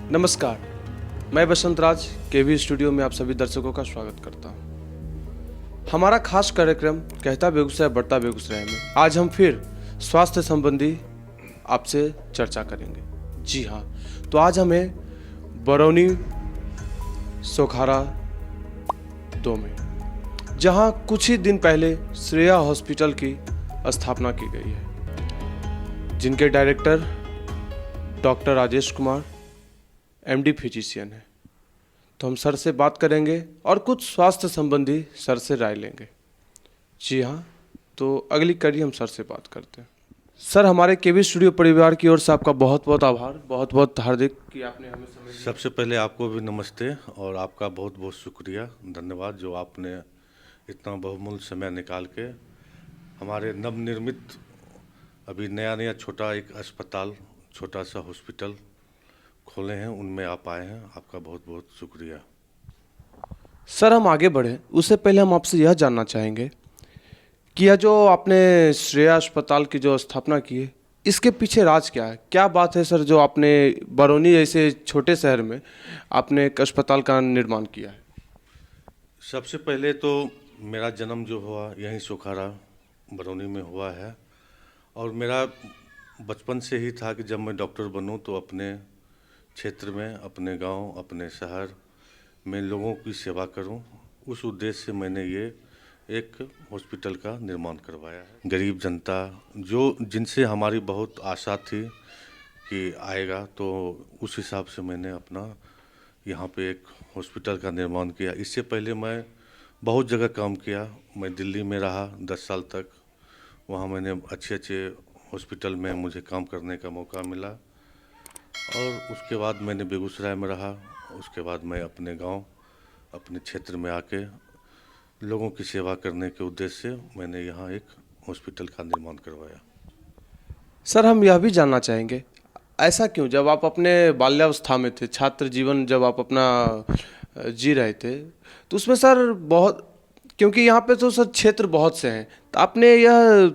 नमस्कार, मैं बसंत राज केवी स्टूडियो में आप सभी दर्शकों का स्वागत करता हूं। हमारा खास कार्यक्रम कहता बेगूसराय बढ़ता बेगूसराय में आज हम फिर स्वास्थ्य संबंधी आपसे चर्चा करेंगे। जी हाँ, तो आज हमें बरौनी सोखारा 2 में, जहां कुछ ही दिन पहले श्रेया हॉस्पिटल की स्थापना की गई है, जिनके director doctor Rajesh Kumar MD physician है। तो हम सर से बात करेंगे और कुछ स्वास्थ्य संबंधी सर से राय लेंगे। जी हाँ, तो अगली कड़ी हम सर से बात करते हैं। सर, हमारे केवी स्टूडियो परिवार की ओर से आपका बहुत बहुत आभार, बहुत बहुत हार्दिक कि आपने हमें समय दिया। सबसे पहले आपको भी नमस्ते और आपका बहुत बहुत शुक्रिया, धन्यवाद जो आपने इतना बहुमूल्य समय निकाल के हमारे नवनिर्मित अभी नया छोटा एक अस्पताल, छोटा सा हॉस्पिटल खोले हैं, उनमें आप आए हैं। आपका बहुत बहुत शुक्रिया। सर, हम आगे बढ़े उससे पहले हम आपसे यह जानना चाहेंगे कि यह जो आपने श्रेया अस्पताल की जो स्थापना की है, इसके पीछे राज क्या है? क्या बात है सर जो आपने बरौनी जैसे छोटे शहर में आपने एक अस्पताल का निर्माण किया है? सबसे पहले तो मेरा जन्म जो हुआ यहीं सोखारा बरौनी में हुआ है और मेरा बचपन से ही था कि जब मैं डॉक्टर बनूं तो अपने क्षेत्र में, अपने गांव, अपने शहर में लोगों की सेवा करूं। उस उद्देश्य से मैंने ये एक हॉस्पिटल का निर्माण करवाया है। गरीब जनता जिनसे हमारी बहुत आशा थी कि आएगा, तो उस हिसाब से मैंने अपना यहाँ पे एक हॉस्पिटल का निर्माण किया। इससे पहले मैं बहुत जगह काम किया। मैं दिल्ली में रहा 10 साल तक। वहाँ मैंने अच्छे हॉस्पिटल में मुझे काम करने का मौका मिला और उसके बाद मैंने बेगूसराय में रहा। उसके बाद मैं अपने गांव, अपने क्षेत्र में आके लोगों की सेवा करने के उद्देश्य से मैंने यहाँ एक हॉस्पिटल का निर्माण करवाया। सर, हम यह भी जानना चाहेंगे, ऐसा क्यों जब आप अपने बाल्यावस्था में थे, छात्र जीवन जब आप अपना जी रहे थे, तो उसमें सर बहुत, क्योंकि यहाँ पे तो सर क्षेत्र बहुत से हैं, तो आपने यह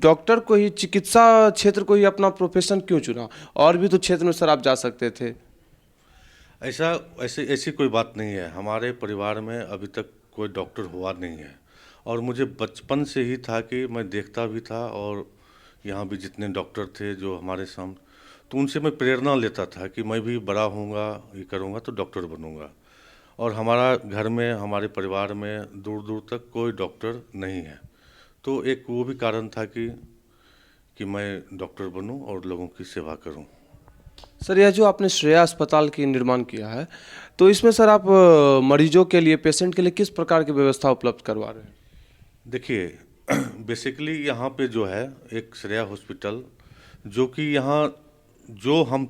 डॉक्टर को ही, चिकित्सा क्षेत्र को ही अपना प्रोफेशन क्यों चुना? और भी तो क्षेत्र में सर आप जा सकते थे। ऐसी कोई बात नहीं है। हमारे परिवार में अभी तक कोई डॉक्टर हुआ नहीं है और मुझे बचपन से ही था कि मैं देखता भी था और यहाँ भी जितने डॉक्टर थे जो हमारे सामने, तो उनसे मैं प्रेरणा लेता था कि मैं भी बड़ा होऊंगा, ये करूँगा तो डॉक्टर बनूंगा। और हमारा घर में, हमारे परिवार में दूर दूर तक कोई डॉक्टर नहीं है, तो एक वो भी कारण था कि मैं डॉक्टर बनूं और लोगों की सेवा करूं। सर, यह जो आपने श्रेया अस्पताल की निर्माण किया है, तो इसमें सर आप मरीजों के लिए, पेशेंट के लिए किस प्रकार की व्यवस्था उपलब्ध करवा रहे हैं? देखिए, बेसिकली यहाँ पे जो है एक श्रेया हॉस्पिटल, जो कि यहाँ जो हम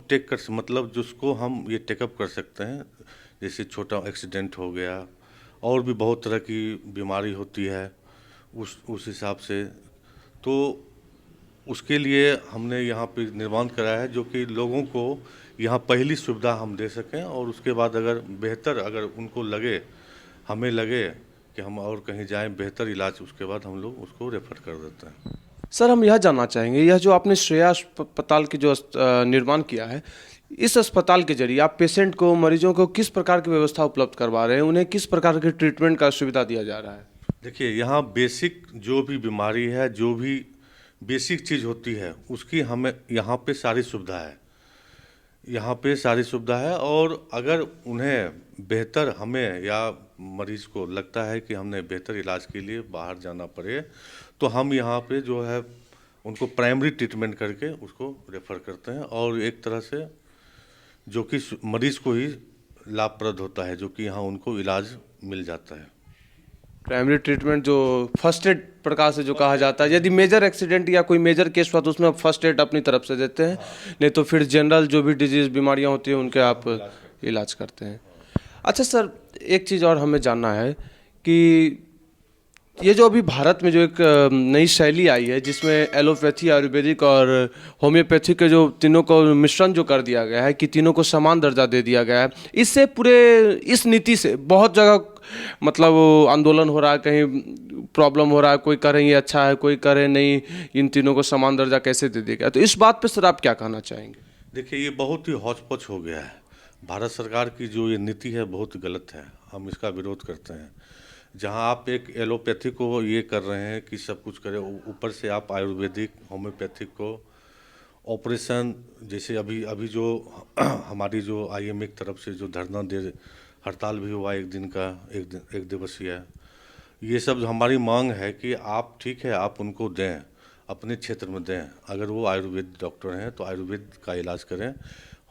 मतलब जिसको हम ये टेकअप कर सकते हैं, जैसे छोटा एक्सीडेंट हो गया और भी बहुत तरह की बीमारी होती है, उस हिसाब से, तो उसके लिए हमने यहाँ पे निर्माण कराया है, जो कि लोगों को यहाँ पहली सुविधा हम दे सकें और उसके बाद अगर उनको लगे, हमें लगे कि हम और कहीं जाएं बेहतर इलाज, उसके बाद हम लोग उसको रेफर कर देते हैं। सर, हम यह जानना चाहेंगे, यह जो आपने श्रेया अस्पताल की जो निर्माण किया है, इस अस्पताल के जरिए आप पेशेंट को, मरीजों को किस प्रकार की व्यवस्था उपलब्ध करवा रहे हैं? उन्हें किस प्रकार के ट्रीटमेंट का सुविधा दिया जा रहा है? देखिए, यहाँ बेसिक जो भी बीमारी है, जो भी बेसिक चीज़ होती है, उसकी हमें यहाँ पे सारी सुविधा है। यहाँ पे सारी सुविधा है और अगर उन्हें बेहतर, हमें या मरीज को लगता है कि हमने बेहतर इलाज के लिए बाहर जाना पड़े, तो हम यहाँ पे जो है उनको प्राइमरी ट्रीटमेंट करके उसको रेफ़र करते हैं और एक तरह से जो कि मरीज को ही लाभप्रद होता है, जो कि यहाँ उनको इलाज मिल जाता है। प्राइमरी ट्रीटमेंट जो फर्स्ट एड प्रकार से जो कहा जाता है, यदि मेजर एक्सीडेंट या कोई मेजर केस हुआ तो उसमें आप फर्स्ट एड अपनी तरफ से देते हैं, नहीं तो फिर जनरल जो भी डिजीज़, बीमारियां होती हैं उनके आप इलाज करते हैं। अच्छा सर, एक चीज़ और हमें जानना है कि ये जो अभी भारत में जो एक नई शैली आई है, जिसमें एलोपैथी, आयुर्वेदिक और होम्योपैथी के जो तीनों को मिश्रण जो कर दिया गया है, कि तीनों को समान दर्जा दे दिया गया है, इससे इस नीति से बहुत जगह मतलब आंदोलन हो रहा है, कहीं प्रॉब्लम हो रहा है, कोई कह रहे ये अच्छा है, कोई कह रहे नहीं, इन तीनों को समान दर्जा कैसे दे दिया गया? तो इस बात पे सर आप क्या कहना चाहेंगे? देखिए, ये बहुत ही हौच-पौच हो गया है। भारत सरकार की जो ये नीति है बहुत गलत है, हम इसका विरोध करते हैं। जहां आप एक एलोपैथी को ये कर रहे हैं कि सब कुछ करें, ऊपर से आप आयुर्वेदिक होम्योपैथिक को ऑपरेशन, जैसे अभी अभी जो हमारी जो आईएमए की तरफ से जो धरना दे हड़ताल भी हुआ एक दिन का, एक दिवसीय, ये सब हमारी मांग है कि आप ठीक है आप उनको दें, अपने क्षेत्र में दें। अगर वो आयुर्वेद डॉक्टर हैं तो आयुर्वेद का इलाज करें,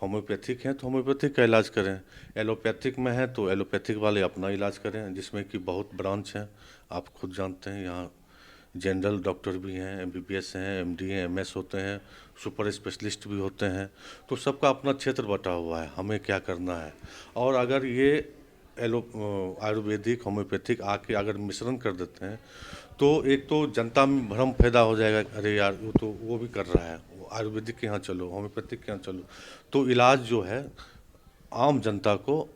होम्योपैथिक हैं तो होम्योपैथिक का इलाज करें, एलोपैथिक में है तो एलोपैथिक वाले अपना इलाज करें, जिसमें कि बहुत ब्रांच हैं। आप खुद जानते हैं यहाँ जनरल डॉक्टर भी हैं, एमबीबीएस हैं, एमडी हैं, एमएस होते हैं, सुपर स्पेशलिस्ट भी होते हैं। तो सबका अपना क्षेत्र बटा हुआ है, हमें क्या करना है। और अगर ये आयुर्वेदिक होम्योपैथिक आके अगर मिश्रण कर देते हैं तो एक तो जनता में भ्रम पैदा हो जाएगा, अरे यार वो तो वो भी कर रहा है, वो आयुर्वेदिक के यहाँ चलो, होम्योपैथिक के यहाँ चलो। तो इलाज जो है आम जनता को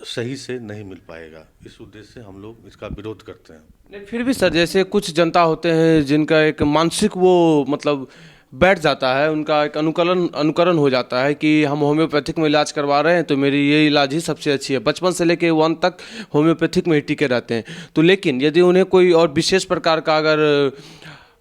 सही से नहीं मिल पाएगा। इस उद्देश्य से हम लोग इसका विरोध करते हैं। नहीं, फिर भी सर जैसे कुछ जनता होते हैं जिनका एक मानसिक वो मतलब बैठ जाता है, उनका एक अनुकरण अनुकरण हो जाता है कि हम होम्योपैथिक में इलाज करवा रहे हैं तो मेरी ये इलाज ही सबसे अच्छी है, बचपन से लेके 1 तक होम्योपैथिक में ही टिके रहते हैं। तो लेकिन यदि उन्हें कोई और विशेष प्रकार का अगर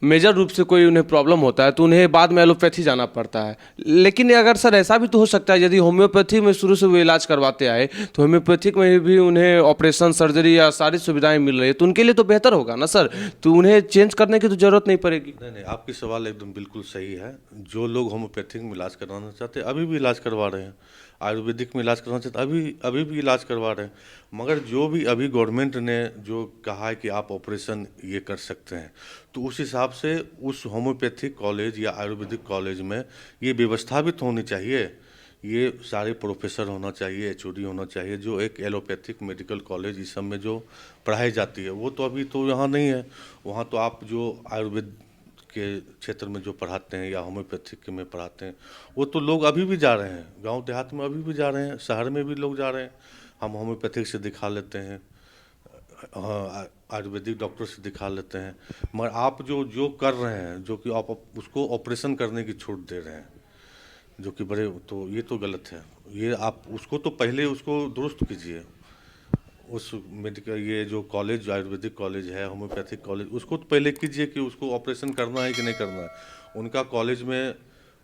मेजर रूप से कोई उन्हें प्रॉब्लम होता है तो उन्हें बाद में एलोपैथी जाना पड़ता है। लेकिन अगर सर ऐसा भी तो हो सकता है यदि होम्योपैथी में शुरू से वो इलाज करवाते आए तो होम्योपैथिक में भी उन्हें ऑपरेशन सर्जरी या सारी सुविधाएं मिल रही है तो उनके लिए तो बेहतर होगा ना सर, तो उन्हें चेंज करने की तो जरूरत नहीं पड़ेगी। नहीं नहीं, आपकी सवाल एकदम बिल्कुल सही है। जो लोग होम्योपैथिक में इलाज करवाना चाहते हैं अभी भी इलाज करवा रहे हैं, आयुर्वेदिक में इलाज करवाना चाहते हैं अभी अभी भी इलाज करवा रहे हैं। मगर जो भी अभी गवर्नमेंट ने जो कहा है कि आप ऑपरेशन ये कर सकते हैं, तो उस हिसाब से उस होम्योपैथिक कॉलेज या आयुर्वेदिक कॉलेज में ये व्यवस्था भी तो होनी चाहिए। ये सारे प्रोफेसर होना चाहिए, एचओडी होना चाहिए। जो एक एलोपैथिक मेडिकल कॉलेज इस सब में जो पढ़ाई जाती है वो तो अभी तो यहाँ नहीं है। वहाँ तो आप जो आयुर्वेद के क्षेत्र में जो पढ़ाते हैं या होम्योपैथिक में पढ़ाते हैं वो तो लोग अभी भी जा रहे हैं, गांव देहात में अभी भी जा रहे हैं, शहर में भी लोग जा रहे हैं। हम होम्योपैथिक से दिखा लेते हैं, हाँ, आयुर्वेदिक डॉक्टर से दिखा लेते हैं। मगर आप जो जो कर रहे हैं, जो कि आप उसको ऑपरेशन करने की छूट दे रहे हैं, जो कि बड़े, तो ये तो गलत है। ये आप उसको तो पहले उसको दुरुस्त कीजिए। उस मेडिकल ये जो कॉलेज आयुर्वेदिक कॉलेज है, होम्योपैथिक कॉलेज, उसको तो पहले कीजिए कि उसको ऑपरेशन करना है कि नहीं करना है। उनका कॉलेज में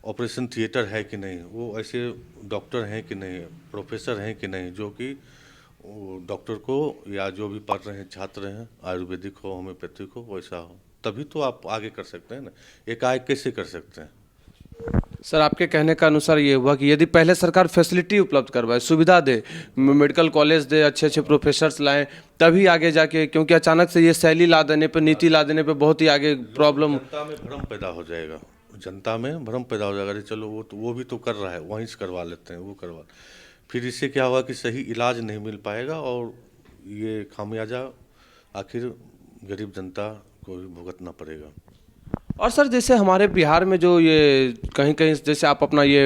ऑपरेशन थिएटर है कि नहीं, वो ऐसे डॉक्टर हैं कि नहीं, प्रोफेसर हैं कि नहीं, जो कि डॉक्टर को या जो भी पढ़ रहे हैं छात्र हैं, आयुर्वेदिक हो होम्योपैथिक हो, वैसा हो, तभी तो आप आगे कर सकते हैं ना। एकाएक कैसे कर सकते हैं। सर आपके कहने का अनुसार ये हुआ कि यदि पहले सरकार फैसिलिटी उपलब्ध करवाए, सुविधा दे, मेडिकल कॉलेज दे, अच्छे अच्छे प्रोफेसर्स लाएं, तभी आगे जाके, क्योंकि अचानक से ये शैली ला देने पे, नीति ला देने पे बहुत ही आगे प्रॉब्लम। जनता में भ्रम पैदा हो जाएगा, जनता में भ्रम पैदा हो जाएगा। अरे चलो वो तो वो भी तो कर रहा है, वहीं से करवा लेते हैं, वो करवा। फिर इससे क्या होगा कि सही इलाज नहीं मिल पाएगा और ये खामियाजा आखिर गरीब जनता को भी भुगतना पड़ेगा। और सर जैसे हमारे बिहार में जो ये कहीं कहीं जैसे आप अपना ये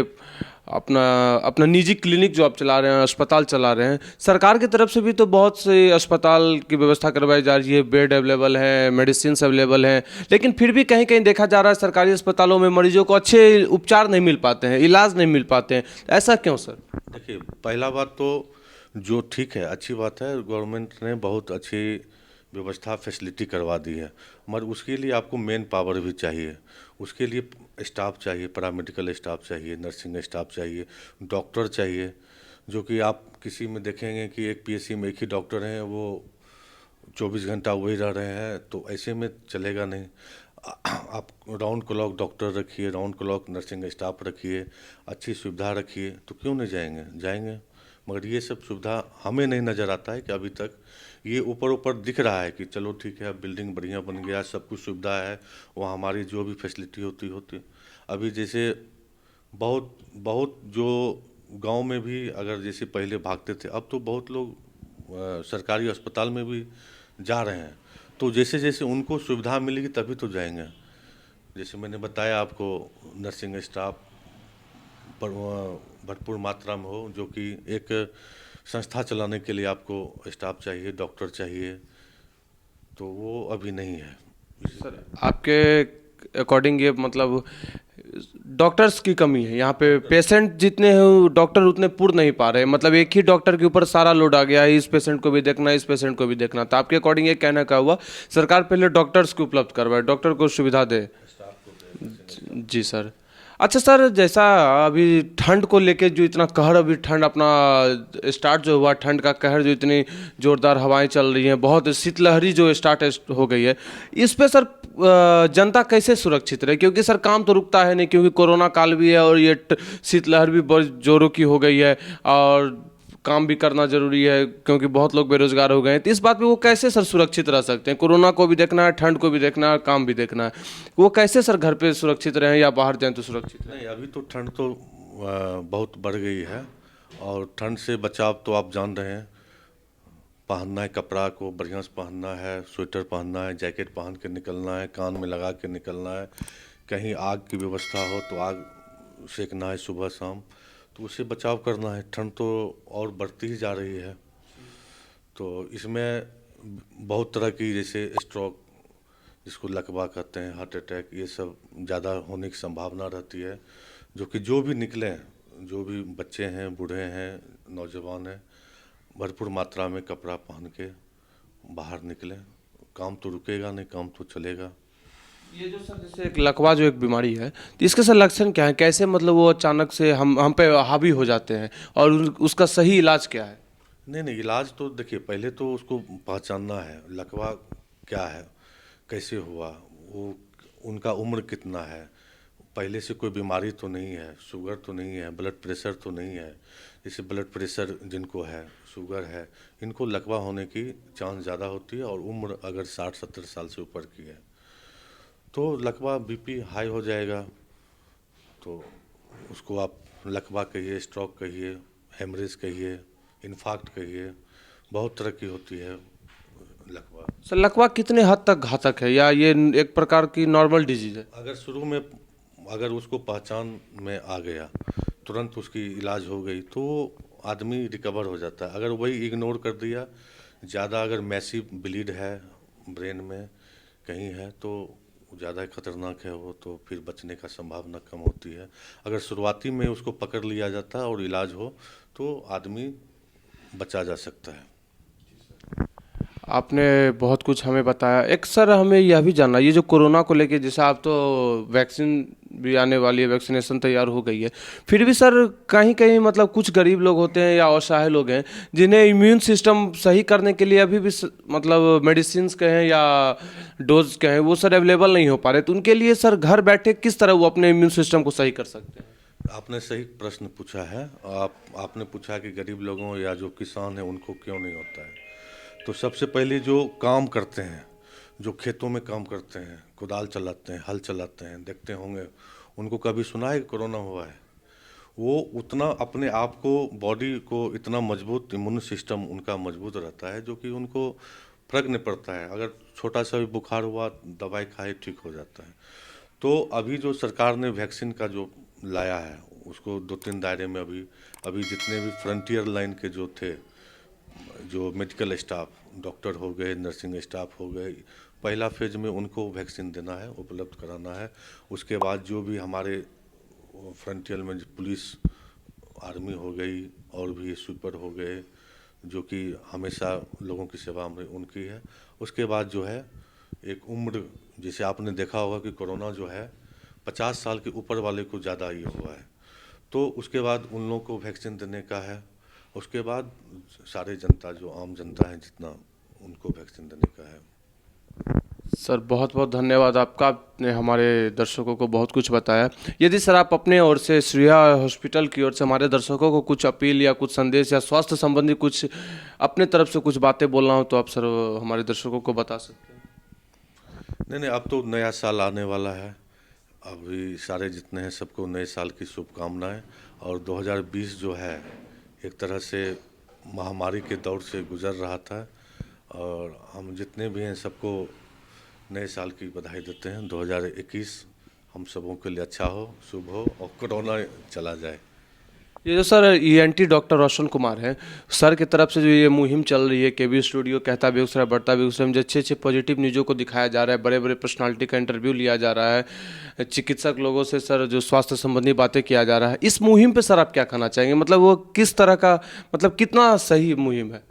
अपना अपना निजी क्लिनिक जो आप चला रहे हैं, अस्पताल चला रहे हैं, सरकार की तरफ से भी तो बहुत से अस्पताल की व्यवस्था करवाई जा रही है, बेड अवेलेबल है, मेडिसिन अवेलेबल हैं, लेकिन फिर भी कहीं कहीं देखा जा रहा है सरकारी अस्पतालों में मरीजों को अच्छे उपचार नहीं मिल पाते हैं, इलाज नहीं मिल पाते हैं। ऐसा क्यों सर? देखिए, पहला बात तो जो ठीक है, अच्छी बात है, गवर्नमेंट ने बहुत अच्छी व्यवस्था फैसिलिटी करवा दी है। मगर उसके लिए आपको मेन पावर भी चाहिए, उसके लिए स्टाफ चाहिए, पैरामेडिकल स्टाफ चाहिए, नर्सिंग स्टाफ चाहिए, डॉक्टर चाहिए। जो कि आप किसी में देखेंगे कि एक पीएससी में एक ही डॉक्टर हैं, वो 24 घंटा वही रह रहे हैं, तो ऐसे में चलेगा नहीं। आप राउंड क्लॉक डॉक्टर रखिए, राउंड क्लॉक नर्सिंग स्टाफ रखिए, अच्छी सुविधा रखिए, तो क्यों नहीं जाएंगे, जाएंगे। मगर ये सब सुविधा हमें नहीं नज़र आता है कि अभी तक ये ऊपर ऊपर दिख रहा है कि चलो ठीक है, बिल्डिंग बढ़िया बन गया, सब कुछ सुविधा है, वहाँ हमारी जो भी फैसिलिटी होती। अभी जैसे बहुत बहुत जो गांव में भी अगर जैसे पहले भागते थे, अब तो बहुत लोग सरकारी अस्पताल में भी जा रहे हैं। तो जैसे जैसे उनको सुविधा मिलेगी तभी तो जाएंगे। जैसे मैंने बताया आपको, नर्सिंग स्टाफ भरपूर मात्रा में हो, जो कि एक संस्था चलाने के लिए आपको स्टाफ चाहिए, डॉक्टर चाहिए, तो वो अभी नहीं है। सर आपके अकॉर्डिंग ये मतलब डॉक्टर्स की कमी है यहाँ पे, पेशेंट जितने हैं वो डॉक्टर उतने पूर्ण नहीं पा रहे, मतलब एक ही डॉक्टर के ऊपर सारा लोड आ गया है, इस पेशेंट को भी देखना, इस पेशेंट को भी देखना। तो आपके अकॉर्डिंग ये कहना का हुआ सरकार पहले डॉक्टर्स को उपलब्ध करवाए, डॉक्टर को सुविधा दे। जी सर। अच्छा सर, जैसा अभी ठंड को लेके जो इतना कहर, अभी ठंड अपना स्टार्ट जो हुआ, ठंड का कहर जो इतनी जोरदार हवाएं चल रही हैं, बहुत शीतलहरी जो स्टार्ट हो गई है, इस पे सर जनता कैसे सुरक्षित रहे? क्योंकि सर काम तो रुकता है नहीं, क्योंकि कोरोना काल भी है और ये शीतलहर भी बहुत जोरों की हो गई है, और काम भी करना जरूरी है क्योंकि बहुत लोग बेरोजगार हो गए हैं। तो इस बात पे वो कैसे सर सुरक्षित रह सकते हैं? कोरोना को भी देखना है, ठंड को भी देखना है, काम भी देखना है, वो कैसे सर घर पे सुरक्षित रहें या बाहर जाएं तो सुरक्षित रहें? नहीं, अभी तो ठंड तो बहुत बढ़ गई है। और ठंड से बचाव तो आप जान रहे हैं, पहनना है, कपड़ा को बढ़िया से पहनना है, स्वेटर पहनना है, जैकेट पहन के निकलना है, कान में लगा के निकलना है। कहीं आग की व्यवस्था हो तो आग सेकना है सुबह शाम, तो उससे बचाव करना है। ठंड तो और बढ़ती ही जा रही है, तो इसमें बहुत तरह की, जैसे स्ट्रोक जिसको लकवा कहते हैं, हार्ट अटैक, ये सब ज़्यादा होने की संभावना रहती है। जो कि जो भी निकलें, जो भी बच्चे हैं, बूढ़े हैं, नौजवान हैं, भरपूर मात्रा में कपड़ा पहन के बाहर निकलें। काम तो रुकेगा नहीं, काम तो चलेगा। ये जो सर जैसे एक लकवा जो एक बीमारी है, तो इसके सर लक्षण क्या है? कैसे मतलब वो अचानक से हम पे हावी हो जाते हैं, और उसका सही इलाज क्या है? नहीं नहीं, इलाज तो देखिए, पहले तो उसको पहचानना है, लकवा क्या है, कैसे हुआ, वो उनका उम्र कितना है, पहले से कोई बीमारी तो नहीं है, शुगर तो नहीं है, ब्लड प्रेशर तो नहीं है। जैसे ब्लड प्रेशर जिनको है, शुगर है, इनको लकवा होने की चांस ज़्यादा होती है। और उम्र अगर 60-70 साल से ऊपर की है तो लकवा, बीपी हाई हो जाएगा, तो उसको आप लकवा कहिए, स्ट्रोक कहिए, हेमरेज कहिए, इन्फार्क्ट कहिए, बहुत तरह की होती है लकवा। सर लकवा कितने हद तक घातक है, या ये एक प्रकार की नॉर्मल डिजीज है? अगर शुरू में, अगर उसको पहचान में आ गया, तुरंत उसकी इलाज हो गई, तो आदमी रिकवर हो जाता है। अगर वही इग्नोर कर दिया, ज़्यादा अगर मैसिव ब्लीड है ब्रेन में कहीं है, तो ज़्यादा खतरनाक है वो, तो फिर बचने का संभावना कम होती है। अगर शुरुआती में उसको पकड़ लिया जाता है और इलाज हो, तो आदमी बचा जा सकता है। आपने बहुत कुछ हमें बताया। एक सर हमें यह भी जानना, ये जो कोरोना को लेके, जैसे आप तो वैक्सीन भी आने वाली है, वैक्सीनेशन तैयार हो गई है, फिर भी सर कहीं कहीं मतलब कुछ गरीब लोग होते हैं या असहाय लोग हैं जिन्हें इम्यून सिस्टम सही करने के लिए अभी भी मतलब मेडिसिन कहें या डोज कहें, वो सर अवेलेबल नहीं हो पा रहे, तो उनके लिए सर घर बैठे किस तरह वो अपने इम्यून सिस्टम को सही कर सकते हैं? आपने सही प्रश्न पूछा है। आपने पूछा कि गरीब लोगों या जो किसान हैं उनको क्यों नहीं होता है। तो सबसे पहले जो काम करते हैं, जो खेतों में काम करते हैं, कुदाल चलाते हैं, हल चलाते हैं, देखते होंगे, उनको कभी सुना है कि कोरोना हुआ है? वो उतना अपने आप को, बॉडी को इतना मजबूत, इम्यून सिस्टम उनका मजबूत रहता है, जो कि उनको फर्क नहीं पड़ता है। अगर छोटा सा भी बुखार हुआ, दवाई खाए, ठीक हो जाता है। तो अभी जो सरकार ने वैक्सीन का जो लाया है, उसको 2-3 दायरे में अभी अभी जितने भी फ्रंटियर लाइन के जो थे, जो मेडिकल स्टाफ, डॉक्टर हो गए, नर्सिंग स्टाफ हो गए, पहला फेज में उनको वैक्सीन देना है, उपलब्ध कराना है। उसके बाद जो भी हमारे फ्रंटियर में पुलिस, आर्मी हो गई, और भी स्वीपर हो गए, जो कि हमेशा लोगों की सेवा में उनकी है। उसके बाद जो है एक उम्र, जैसे आपने देखा होगा कि कोरोना जो है 50 साल के ऊपर वाले को ज़्यादा ये हुआ है, तो उसके बाद उन लोगों को वैक्सीन देने का है। उसके बाद सारे जनता, जो आम जनता है जितना, उनको वैक्सीन देने का है। सर बहुत बहुत धन्यवाद आपका, आपने हमारे दर्शकों को बहुत कुछ बताया। यदि सर आप अपने ओर से श्रेया हॉस्पिटल की ओर से हमारे दर्शकों को कुछ अपील या कुछ संदेश या स्वास्थ्य संबंधी कुछ अपने तरफ से कुछ बातें बोलना हो, तो आप सर हमारे दर्शकों को बता सकते हैं। नहीं नहीं, अब तो नया साल आने वाला है, अभी सारे जितने हैं सबको नए साल की शुभकामनाएं। और 2020 जो है एक तरह से महामारी के दौर से गुजर रहा था, और हम जितने भी हैं सबको नए साल की बधाई देते हैं। 2021 हम सबों के लिए अच्छा हो, शुभ हो, और कोरोना चला जाए। ये जो sir ENT doctor Roshan Kumar हैं, सर की तरफ से जो ये मुहिम चल रही है, केबी स्टूडियो कहता बेगूसराय बढ़ता बेगूसराय में जो अच्छे अच्छे पॉजिटिव न्यूज़ों को दिखाया जा रहा है, बड़े बड़े पर्सनालिटी का इंटरव्यू लिया जा रहा है, चिकित्सक लोगों से सर जो स्वास्थ्य संबंधी बातें किया जा रहा है, इस मुहिम पे सर आप क्या कहना चाहेंगे? मतलब वो किस तरह का, मतलब कितना सही मुहिम है?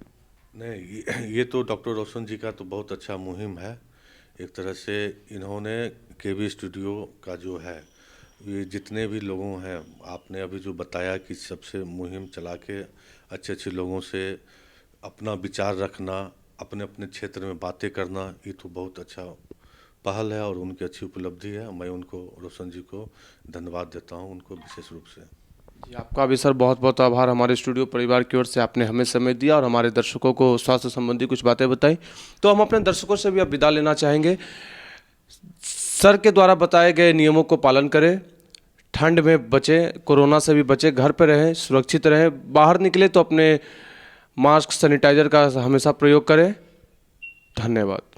नहीं, ये तो डॉक्टर रोशन जी का तो बहुत अच्छा मुहिम है। एक तरह से इन्होंने केबी स्टूडियो का जो है, ये जितने भी लोगों हैं, आपने अभी जो बताया कि सबसे मुहिम चला के अच्छे अच्छे लोगों से अपना विचार रखना, अपने अपने क्षेत्र में बातें करना, ये तो बहुत अच्छा पहल है और उनकी अच्छी उपलब्धि है। मैं उनको, रोशन जी को धन्यवाद देता हूँ, उनको विशेष रूप से। जी, आपका भी सर बहुत बहुत आभार। हमारे स्टूडियो परिवार की ओर से आपने हमें समय दिया और हमारे दर्शकों को स्वास्थ्य संबंधी कुछ बातें बताई। तो हम अपने दर्शकों से भी अब विदा लेना चाहेंगे। सर के द्वारा बताए गए नियमों को पालन करें, ठंड में बचें, कोरोना से भी बचें, घर पर रहें, सुरक्षित रहें, बाहर निकले तो अपने मास्क, सैनिटाइजर का हमेशा प्रयोग करें। धन्यवाद।